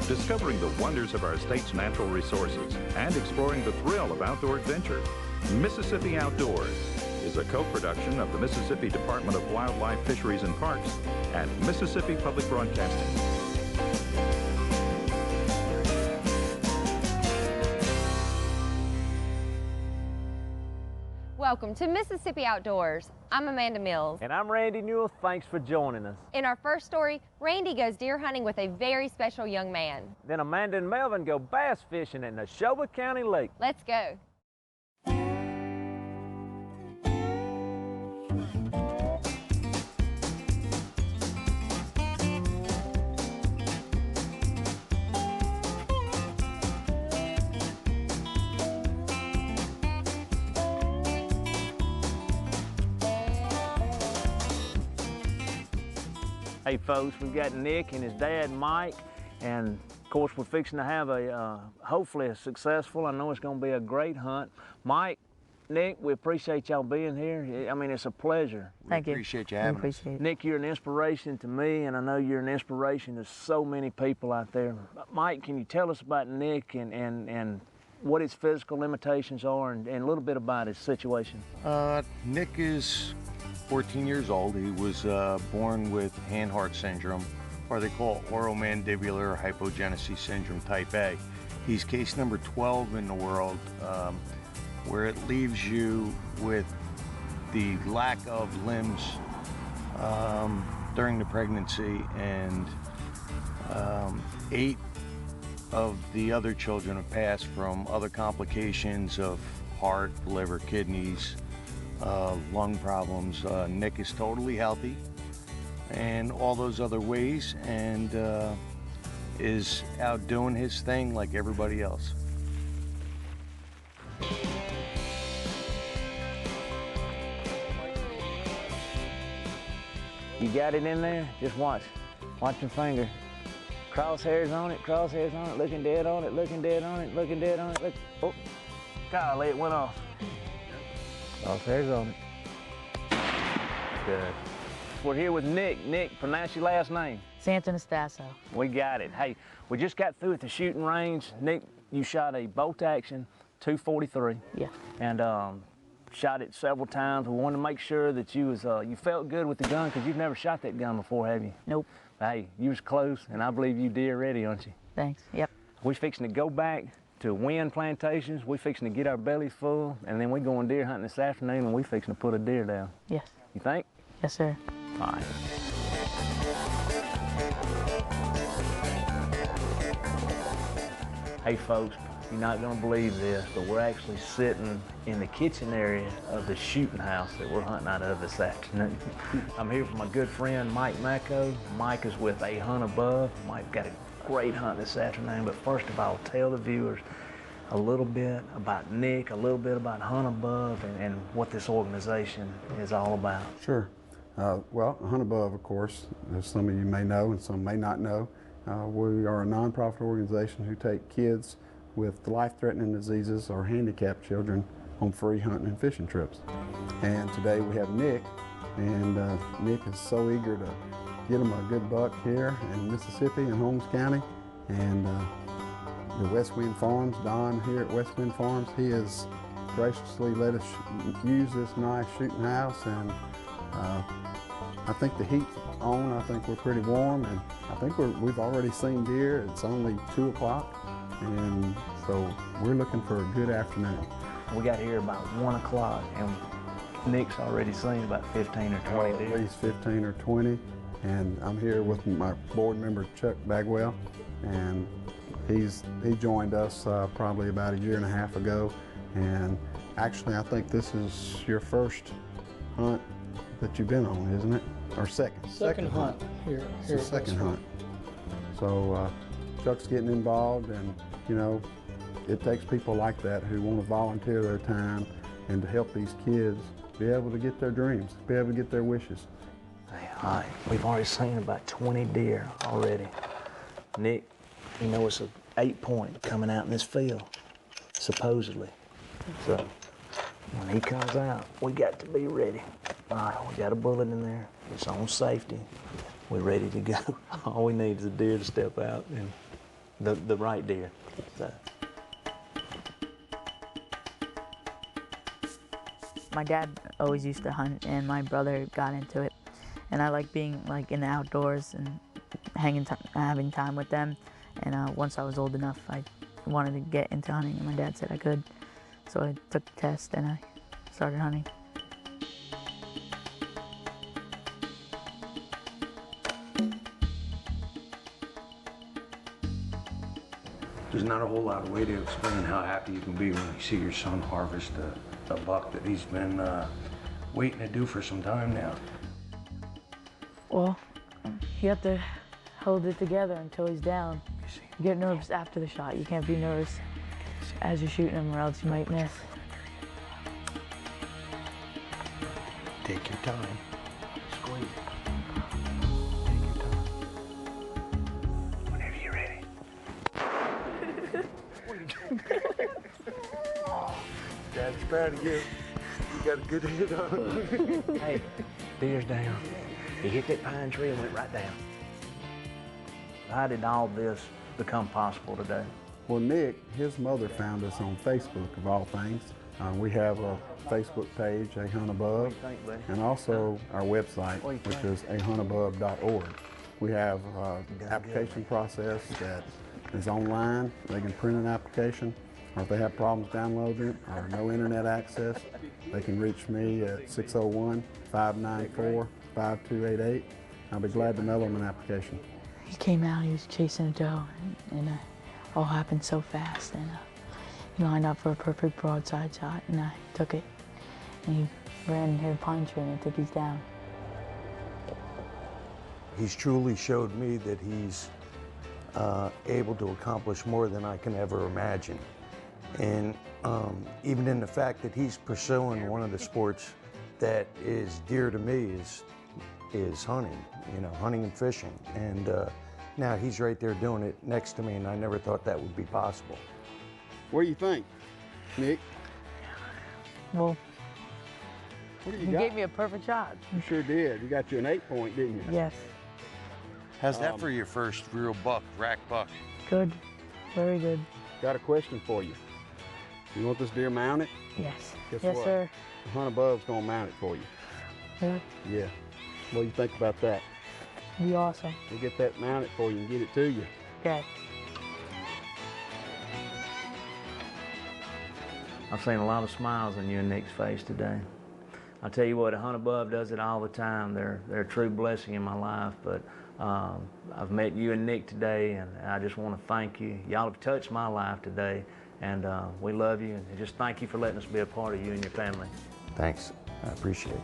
discovering the wonders of our state's natural resources and exploring the thrill of outdoor adventure. Mississippi Outdoors is a co-production of the Mississippi Department of Wildlife, Fisheries and Parks and Mississippi Public Broadcasting. Welcome to Mississippi Outdoors. I'm Amanda Mills. And I'm Randy Newell. Thanks for joining us. In our first story, Randy goes deer hunting with a very special young man. Then Amanda and Melvin go bass fishing at Neshoba County Lake. Let's go. Hey folks, we've got Nick and his dad Mike, and of course we're fixing to have a hopefully a successful, I know it's going to be a great hunt. Mike, Nick, we appreciate y'all being here. I mean, it's a pleasure. Thank you. Appreciate you having us. Nick, you're an inspiration to me, and I know you're an inspiration to so many people out there. Mike, can you tell us about Nick and what his physical limitations are and a little bit about his situation? Nick is 14 years old. He was born with hand-heart syndrome, or they call it oromandibular hypogenesis syndrome type A. He's case number 12 in the world, where it leaves you with the lack of limbs during the pregnancy, and 8 of the other children have passed from other complications of heart, liver, kidneys, lung problems. Nick is totally healthy and all those other ways, and is out doing his thing like everybody else. You got it in there? Just watch. Watch your finger. Crosshairs on it, looking dead on it, looking dead on it, looking dead on it. Look. Oh, golly, it went off. Crosshairs on it. Good. We're here with Nick. Nick, pronounce your last name. Santonastasso. We got it. Hey, we just got through at the shooting range. Nick, you shot a bolt action 243. Yeah. And shot it several times. We wanted to make sure that you felt good with the gun, because you've never shot that gun before, have you? Nope. Hey, you was close, and I believe you deer ready, aren't you? Thanks. Yep. We fixing to go back to Wind Plantations. We fixing to get our bellies full, and then we going deer hunting this afternoon, and we fixing to put a deer down. Yes. You think? Yes, sir. All right. Hey folks, you're not gonna believe this, but we're actually sitting in the kitchen area of the shooting house that we're hunting out of this afternoon. I'm here with my good friend Mike Macko. Mike is with A Hunt Above. Mike got a great hunt this afternoon, but first of all, tell the viewers a little bit about Nick, a little bit about Hunt Above, and what this organization is all about. Sure. Well, Hunt Above, of course, as some of you may know and some may not know, we are a nonprofit organization who take kids with life-threatening diseases or handicapped children on free hunting and fishing trips. And today we have Nick, and Nick is so eager to get him a good buck here in Mississippi in Holmes County. And the West Wind Farms, Don here at West Wind Farms, he has graciously let us use this nice shooting house, and I think the heat's on. I think we're pretty warm, and I think we've already seen deer. It's only 2 o'clock, and so we're looking for a good afternoon. We got here about 1 o'clock, and Nick's already seen about 15 or 20 deer. At least 15 or 20, and I'm here with my board member Chuck Bagwell, and he joined us probably about 1.5 years ago, and actually I think this is your first hunt that you've been on, isn't it? Or second? Second hunt here. It's the second hunt. So Chuck's getting involved, and you know, it takes people like that who want to volunteer their time and to help these kids be able to get their dreams, be able to get their wishes. Hey, all right, we've already seen about 20 deer already. Nick, you know it's an 8-point coming out in this field, supposedly. So when he comes out, we got to be ready. All right, we got a bullet in there. It's on safety. We're ready to go. All we need is a deer to step out and the right deer. So. My dad always used to hunt, and my brother got into it. And I like being like in the outdoors and having time with them. And once I was old enough, I wanted to get into hunting, and my dad said I could. So I took the test and I started hunting. There's not a whole lot of way to explain how happy you can be when you see your son harvest a buck that he's been waiting to do for some time now. Well, you have to hold it together until he's down. You get nervous after the shot. You can't be nervous as you're shooting him, or else you might miss. Take your time. Squeeze it. Take your time. Whenever you're ready. Dad's proud of you. You got a good hit on. Hey, deer's down. He hit that pine tree and went right down. How did all this become possible today? Well, Nick, his mother found us on Facebook, of all things. We have a Facebook page, A Hunt Above, and also our website, which is ahuntabove.org. We have an application process that is online. They can print an application, or if they have problems downloading it or no internet access, they can reach me at 601-594-5288. I'll be glad to mail them an application. He came out, he was chasing a doe, and all happened so fast. And he lined up for a perfect broadside shot, and I took it. And he ran into the pine tree, and I think he's down. He's truly showed me that he's able to accomplish more than I can ever imagine. And even in the fact that he's pursuing one of the sports that is dear to me is hunting, hunting and fishing. And now he's right there doing it next to me, and I never thought that would be possible. What do you think, Nick? Well, What do he you got? gave me a perfect shot. You sure did. You got you an 8-point, didn't you? Yes, How's that for your first real buck, rack buck? good, very good. Got a question for you. You want this deer mounted? Yes, Guess yes, what? sir. The Hunt Above's gonna mount it for you. Really? Yeah. What do you think about that? Be awesome. We'll get that mounted for you and get it to you. Okay. I've seen a lot of smiles on you and Nick's face today. I'll tell you what, A Hunt Above does it all the time. They're a true blessing in my life, but I've met you and Nick today, and I just want to thank you. Y'all have touched my life today, and we love you, and just thank you for letting us be a part of you and your family. Thanks, I appreciate it.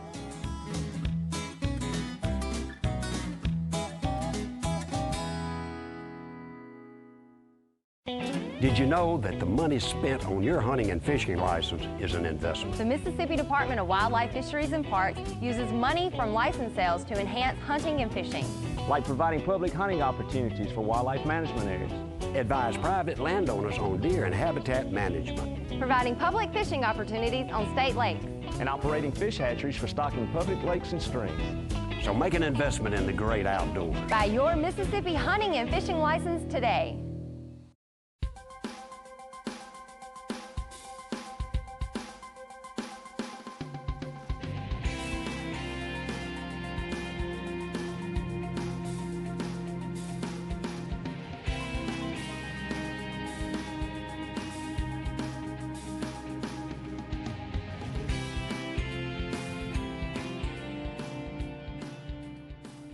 Did you know that the money spent on your hunting and fishing license is an investment? The Mississippi Department of Wildlife, Fisheries, and Parks uses money from license sales to enhance hunting and fishing. Like providing public hunting opportunities for wildlife management areas. Advise private landowners on deer and habitat management. Providing public fishing opportunities on state lakes. And operating fish hatcheries for stocking public lakes and streams. So make an investment in the great outdoors. Buy your Mississippi hunting and fishing license today.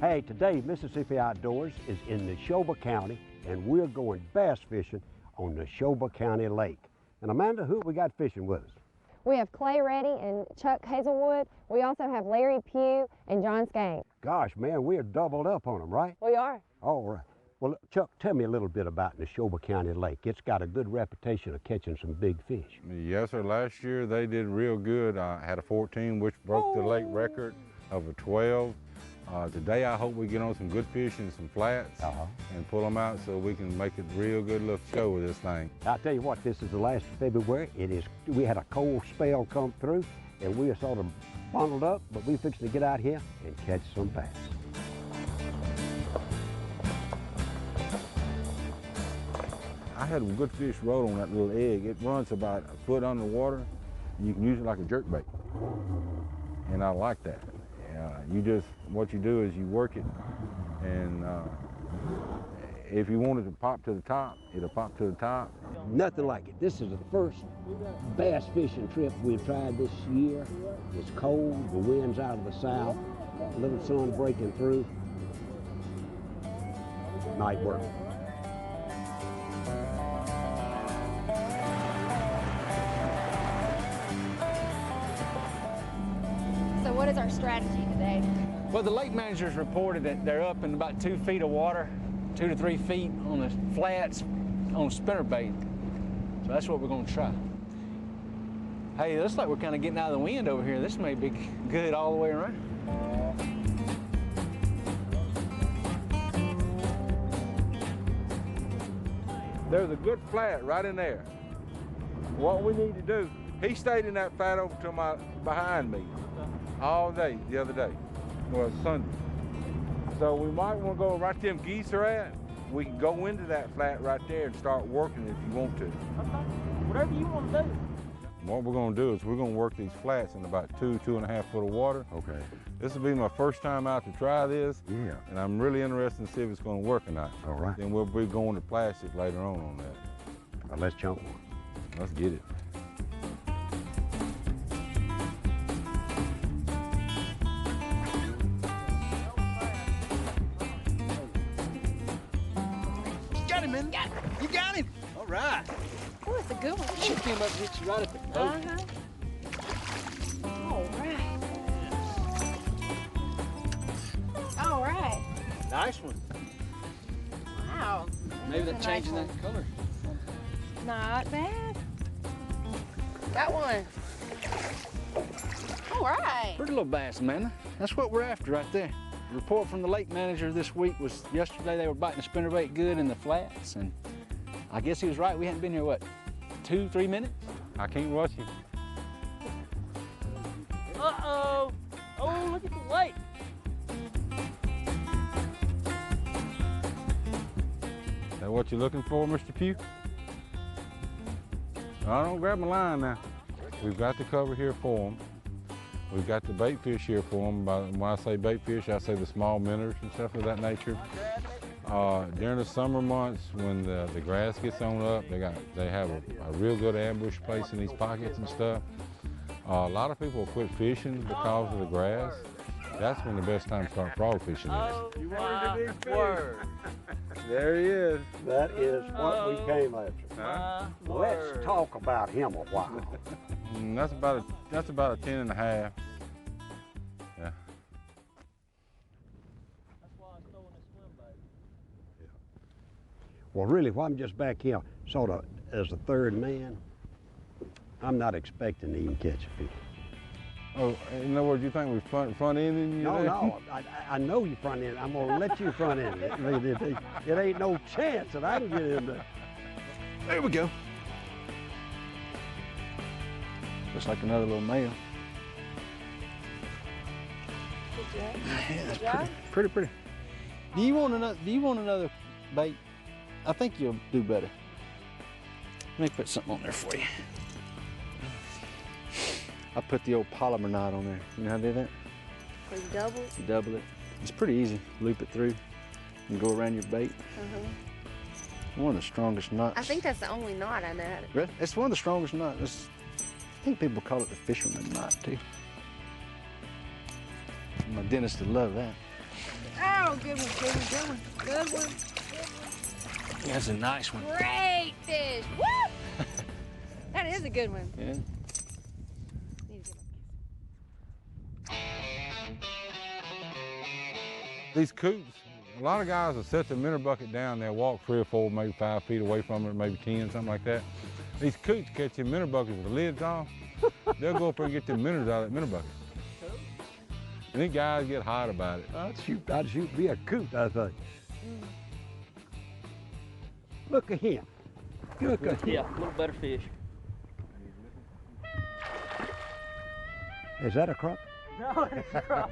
Hey, today Mississippi Outdoors is in Neshoba County, and we're going bass fishing on Neshoba County Lake. And Amanda, who we got fishing with us? We have Clay Reddy and Chuck Hazelwood. We also have Larry Pugh and John Skank. Gosh, man, we are doubled up on them, right? We are. All right. Well, Chuck, tell me a little bit about Neshoba County Lake. It's got a good reputation of catching some big fish. Yes, sir. Last year they did real good. I had a 14, which broke the lake record of a 12. Today I hope we get on some good fish and some flats and pull them out so we can make it real good little show with this thing. I'll tell you what, this is the last of February. We had a cold spell come through and we are sort of bundled up, but we fixing to get out here and catch some bass. had some good fish roll on that little egg. It runs about a foot underwater. You can use it like a jerkbait. And I like that. What you do is you work it, and if you want it to pop to the top, it'll pop to the top. Nothing like it. This is the first bass fishing trip we've tried this year. It's cold, the wind's out of the south, a little sun breaking through. Night work. So what is our strategy today? Well, the lake managers reported that they're up in about 2 feet of water, 2 to 3 feet on the flats on spinnerbait. So that's what we're going to try. Hey, it looks like we're kind of getting out of the wind over here. This may be good all the way around. There's a good flat right in there. What we need to do, he stayed in that flat over to behind me all day the other day. Well, Sunday. So we might want to go right them geese are at. We can go into that flat right there and start working if you want to. Okay, whatever you want to do. What we're going to do is we're going to work these flats in about 2.5 foot of water. Okay. This will be my first time out to try this. Yeah. And I'm really interested to see if it's going to work or not. All right. Then we'll be going to plastic later on that. Well, let's jump one. Let's get it. Got him, man. Got him. You got him. All right. Oh, it's a good one. She came up and hit you right at the boat. All right. All right. Nice one. Wow. Maybe that's changing that color. Not bad. Got one. All right. Pretty little bass, Amanda. That's what we're after right there. The report from the lake manager this week was yesterday they were biting the spinnerbait good in the flats, and I guess he was right. We hadn't been here, what, 2-3 minutes? I can't rush you. Uh-oh. Oh, look at the lake. Is that what you're looking for, Mr. Pugh? I don't grab my line now. We've got the cover here for them. We've got the bait fish here for them. When I say bait fish, I say the small minnows and stuff of that nature. During the summer months, when the grass gets on up, they have a real good ambush place in these pockets and stuff. A lot of people quit fishing because of the grass. That's when the best time to start frog fishing is. You wanted to be word. There he is. That is what we came after. Huh? Let's talk about him a while. That's about a 10.5. Yeah. Well, really, I'm just back here sort of as a third man. I'm not expecting to even catch a fish. Oh, in other words, you think we front-ended you? No, I know you front-ended. I'm going to let you front-end it. I mean, it ain't no chance that I can get in there. There we go. Looks like another little male. Good job. Pretty. Do you want another bait? I think you'll do better. Let me put something on there for you. I put the old polymer knot on there. You know how to do that? So you double it? You double it. It's pretty easy. Loop it through and go around your bait. One of the strongest knots. I think that's the only knot I know how to do. Really? It's one of the strongest knots. I think people call it the fisherman knot too. My dentist would love that. Oh, good one. Good one. That's a nice one. Great fish. Woo! That is a good one. Yeah. These coops, a lot of guys will set the minnow bucket down, they'll walk 3 or 4, maybe 5 feet away from it, maybe 10, something like that. These coops catch your minnow buckets with the lids off. They'll go up there and get the minnows out of that minnow bucket. And these guys get hot about it. I'd shoot me a coot, I think. Look at him. Look at him. Yeah, a little better fish. Is that a crop? No, it's a crop.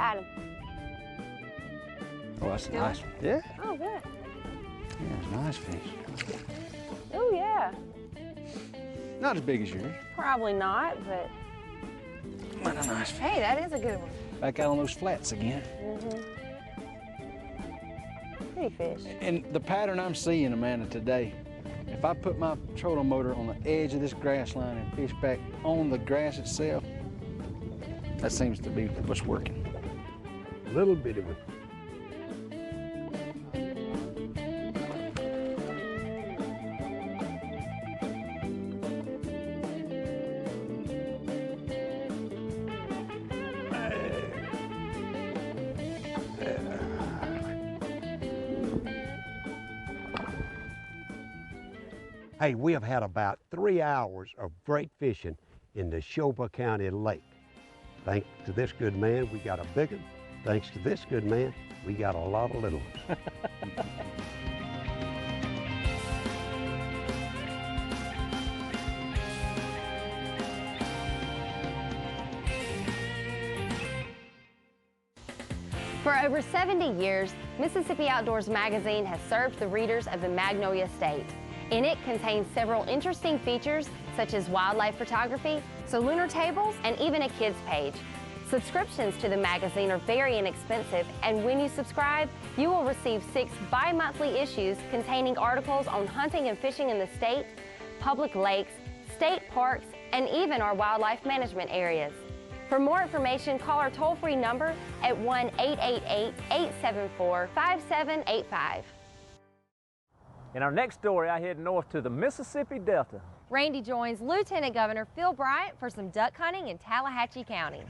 Got him. Oh, that's a Good nice one? one. Yeah. Oh, good. Yeah, it's a nice fish. Oh, yeah. Not as big as yours. Probably not, but What a nice fish. hey, that is a good one. Back out on those flats again. Pretty fish. And the pattern I'm seeing, Amanda, today, if I put my trolling motor on the edge of this grass line and fish back on the grass itself, that seems to be what's working. A little bit of it. Hey, we have had about 3 hours of great fishing in the Neshoba County Lake. Thanks to this good man, we got a big one. Thanks to this good man, we got a lot of little ones. For over 70 years, Mississippi Outdoors magazine has served the readers of the Magnolia State. In it contains several interesting features such as wildlife photography, lunar tables, and even a kids page. Subscriptions to the magazine are very inexpensive, and when you subscribe, you will receive 6 bi-monthly issues containing articles on hunting and fishing in the state, public lakes, state parks, and even our wildlife management areas. For more information, call our toll-free number at 1-888-874-5785. In our next story, I head north to the Mississippi Delta. Randy joins Lieutenant Governor Phil Bryant for some duck hunting in Tallahatchie County.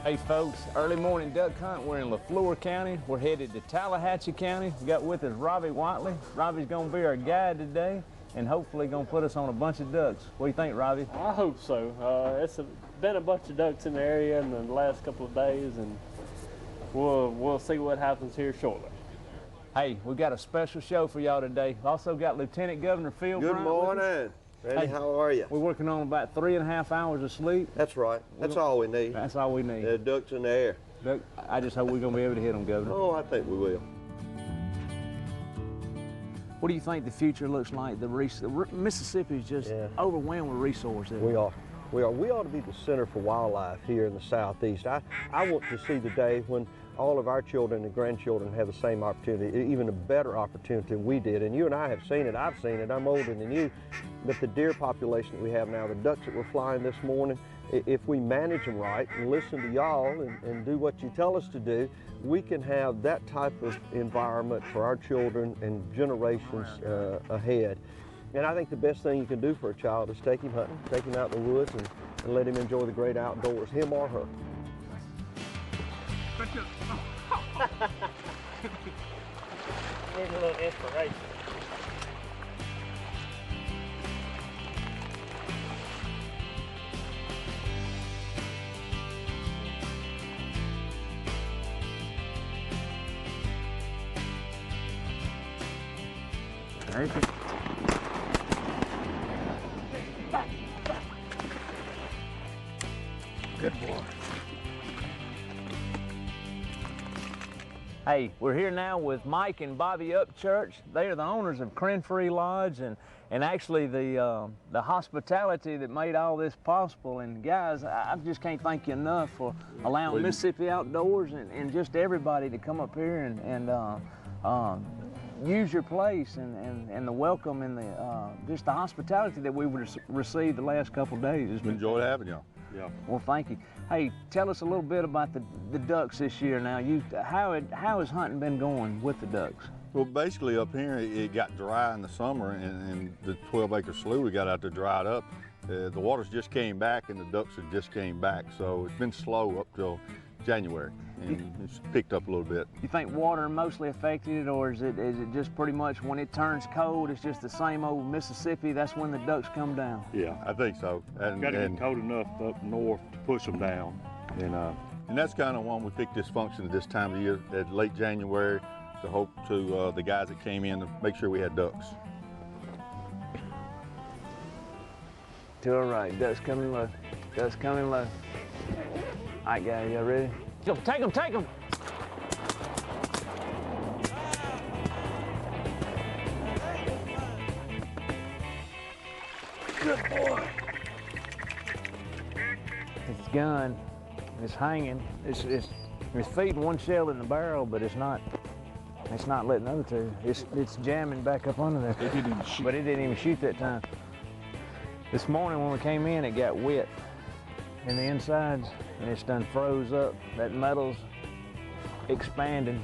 Hey folks, early morning duck hunt. We're in LaFleur County. We're headed to Tallahatchie County. We got with us Robbie Whiteley. Robbie's gonna be our guide today and hopefully gonna put us on a bunch of ducks. What do you think, Robbie? I hope so. It's been a bunch of ducks in the area in the last couple of days, and we'll see what happens here shortly. Hey, we got a special show for y'all today. Also got Lieutenant Governor Phil Bryant. Good morning. Randy, how are you? We're working on about 3.5 hours of sleep. That's right. That's all we need. That's all we need. The ducks in the air. Duck, I just hope we're going to be able to hit them, Governor. Oh, I think we will. What do you think the future looks like? Mississippi is just overwhelmed with resources. We are. We ought to be the center for wildlife here in the Southeast. I want to see the day when all of our children and grandchildren have the same opportunity, even a better opportunity than we did. And you and I have seen it. I've seen it. I'm older than you. But the deer population that we have now, the ducks that were flying this morning, if we manage them right and listen to y'all and do what you tell us to do, we can have that type of environment for our children and generations ahead. And I think the best thing you can do for a child is take him hunting, take him out in the woods, and let him enjoy the great outdoors, him or her. Need a little inspiration. Very good. Good boy. Hey, we're here now with Mike and Bobby Upchurch. They are the owners of Crenfree Lodge and actually the hospitality that made all this possible. And guys, I just can't thank you enough for allowing Mississippi Outdoors and just everybody to come up here and use your place and the welcome and just the hospitality that we've received the last couple of days. It's been enjoyed having y'all. Yeah. Well, thank you. Hey, tell us a little bit about the ducks this year. Now, how has hunting been going with the ducks? Well, basically up here it got dry in the summer, and the 12-acre slough we got out there dried up. The waters just came back, and the ducks have just came back. So it's been slow up till January, and it's picked up a little bit. You think water mostly affected it, or is it just pretty much when it turns cold, it's just the same old Mississippi, that's when the ducks come down? Yeah, I think so. Got to get cold enough up north to push them down. And that's kind of when we picked this function at this time of the year, at late January, to hope to the guys that came in to make sure we had ducks. To our right, ducks coming low, ducks coming low. All right, guys, y'all ready? Go, take them, take them. Good boy. It's gun, it's hanging. It's feeding one shell in the barrel, but it's not letting the other two. It's jamming back up under there. It didn't even shoot. But it didn't even shoot that time. This morning when we came in, it got wet in the insides, and it's done froze up. That metal's expanding.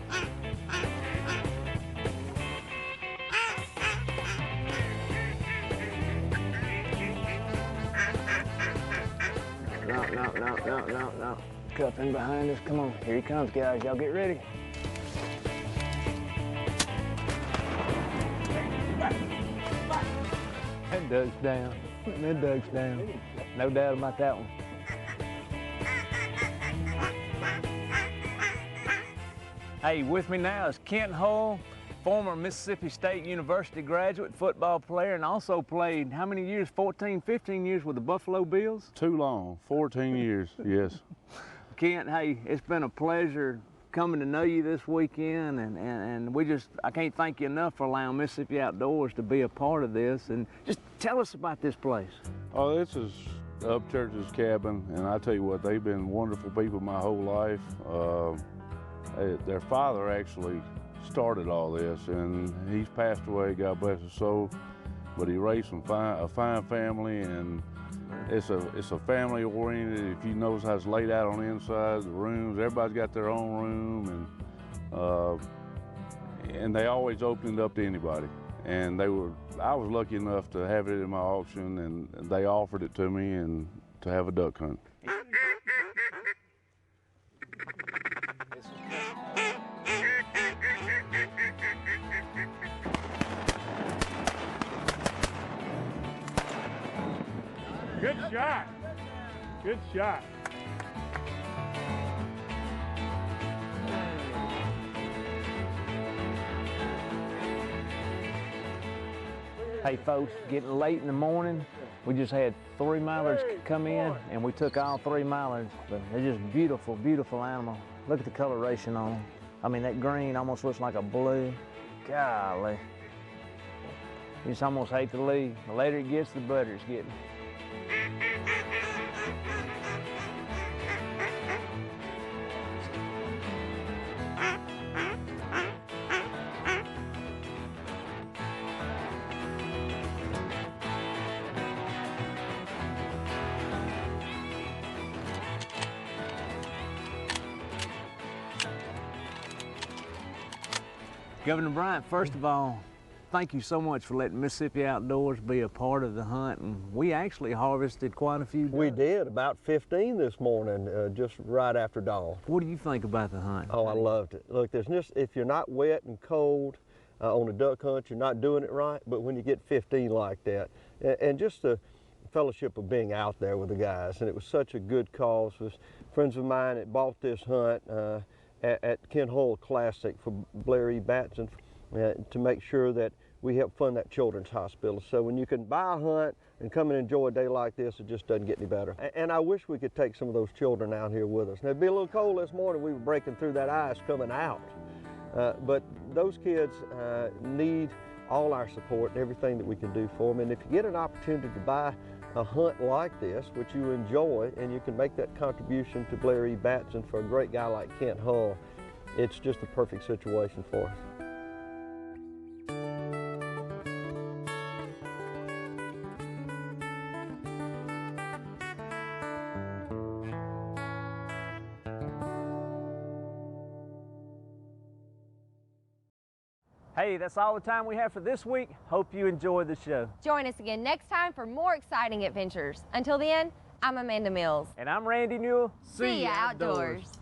No. Cup in behind us. Come on, here he comes, guys. Y'all get ready. That duck's down. That duck's down. No doubt about that one. Hey, with me now is Kent Hull, former Mississippi State University graduate, football player, and also played how many years? 14, 15 years with the Buffalo Bills? Too long, 14 years, yes. Kent, hey, it's been a pleasure coming to know you this weekend, and I can't thank you enough for allowing Mississippi Outdoors to be a part of this. And just tell us about this place. Oh, this is Upchurch's cabin, and I tell you what, they've been wonderful people my whole life. Their father actually started all this, and he's passed away, God bless his soul, but he raised a fine family, and it's a family oriented. If you notice how it's laid out on the inside, the rooms, everybody's got their own room, and they always opened it up to anybody. And I was lucky enough to have it in my auction, and they offered it to me and to have a duck hunt. Good shot. Good shot. Hey folks, getting late in the morning. We just had 3 mallards come in, and we took all 3 mallards, but they're just beautiful, beautiful animal. Look at the coloration on them. I mean, that green almost looks like a blue. Golly. You just almost hate to leave. The later it gets, the better it's getting. Governor Bryant, first of all, thank you so much for letting Mississippi Outdoors be a part of the hunt. And we actually harvested quite a few ducks. We did, about 15 this morning, just right after dawn. What do you think about the hunt? Oh, I loved it. Look, if you're not wet and cold on a duck hunt, you're not doing it right. But when you get 15 like that, and just the fellowship of being out there with the guys, and it was such a good cause. It was friends of mine that bought this hunt at Kent Hull Classic for Blair E. Batson to make sure that we help fund that children's hospital. So when you can buy a hunt and come and enjoy a day like this, it just doesn't get any better. And I wish we could take some of those children out here with us. Now, it'd be a little cold this morning. We were breaking through that ice coming out. But those kids need all our support and everything that we can do for them. And if you get an opportunity to buy a hunt like this, which you enjoy, and you can make that contribution to Blair E. Batson for a great guy like Kent Hull, it's just a perfect situation for us. Hey, that's all the time we have for this week. Hope you enjoyed the show. Join us again next time for more exciting adventures. Until then, I'm Amanda Mills. And I'm Randy Newell. See ya outdoors.